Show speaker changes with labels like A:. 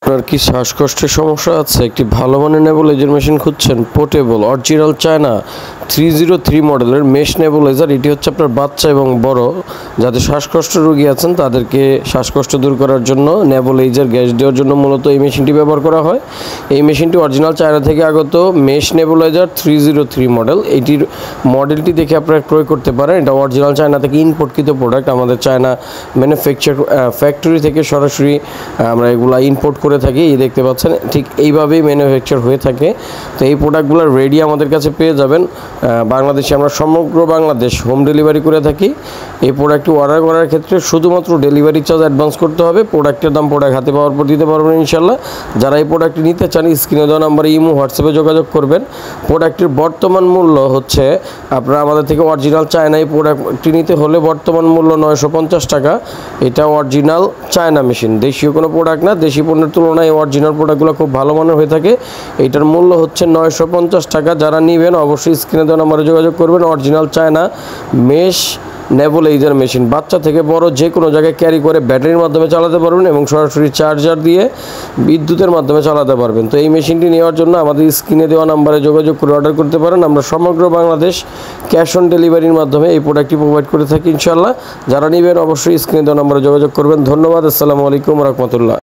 A: আপনার কি শ্বাসকষ্টের সমস্যা আছে? একটি ভালো মানের নেবুলাইজার মেশিন খুঁজছেন? পোর্টেবল অরিজিনাল চায়না 303 মডেলের মেশ নেবুলাইজার। এটি হচ্ছে আপনার বাচ্চা এবং বড় যাদের শ্বাসকষ্ট রোগী আছেন তাদেরকে শ্বাসকষ্ট দূর করার জন্য নেবুলাইজার গ্যাস দেওয়ার জন্য মূলত এই মেশিনটি ব্যবহার করা হয়। এই মেশিনটি অরিজিনাল চায়না থেকে আগত মেশ নেবুলাইজার 303 মডেল। এটির মডেলটি দেখে আপনারা ক্রয় করতে পারেন। এটা অরিজিনাল চায়না থেকে ইম্পোর্টকৃত প্রোডাক্ট। আমাদের চায়না ফ্যাক্টরি থেকে সরাসরি আমরা এগুলা ইম্পোর্ট করে থাকি। এই দেখতে পাচ্ছেন ঠিক এইভাবেই ম্যানুফ্যাকচার হয়ে থাকে। তো এই প্রোডাক্টগুলো রেডি আমাদের কাছে পেয়ে যাবেন। বাংলাদেশে আমরা সমগ্র বাংলাদেশ হোম ডেলিভারি করে থাকি। এই প্রোডাক্টটি অর্ডার করার ক্ষেত্রে শুধুমাত্র ডেলিভারি চার্জ অ্যাডভান্স করতে হবে। প্রোডাক্টের দাম প্রোডাক্ট হাতে পাওয়ার পর দিতে পারবেন ইনশাল্লাহ। যারা এই প্রোডাক্টটি নিতে চান স্ক্রিনে দেওয়া নাম্বারে ইমো হোয়াটসঅ্যাপে যোগাযোগ করবেন। প্রোডাক্টের বর্তমান মূল্য হচ্ছে আপনারা আমাদের থেকে অরিজিনাল চায়না এই প্রোডাক্টটি নিতে হলে বর্তমান মূল্য 950 টাকা। এটা অরিজিনাল চায়না মেশিন, দেশীয় কোনো প্রোডাক্ট না। দেশি পণ্যের তুলনায় অরিজিনাল প্রোডাক্টগুলো খুব ভালো মানের হয়ে থাকে। এইটার মূল্য হচ্ছে 950 টাকা। যারা নেবেন অবশ্যই স্ক্রিনে দেওয়া নাম্বারে যোগাযোগ করবেন। Original China mesh nebuliser machine বাচ্চা থেকে বড় যে কোনো জায়গায় ক্যারি করে ব্যাটারির মাধ্যমে চালাতে পারবেন এবং সরাসরি চার্জার দিয়ে বিদ্যুতের মাধ্যমে চালাতে পারবেন। তো এই মেশিনটি নেওয়ার জন্য আমাদের স্ক্রিনে দেওয়া নাম্বারে যোগাযোগ করে অর্ডার করতে পারেন। আমরা সমগ্র বাংলাদেশ ক্যাশ অন ডেলিভারির মাধ্যমে এই প্রোডাক্টটি প্রোভাইড করে থাকি ইনশাল্লাহ। যারা নেবেন অবশ্যই স্ক্রিনে দেওয়া নাম্বারে যোগাযোগ করবেন। ধন্যবাদ। আসসালামু আলাইকুম রহমতুল্লাহ।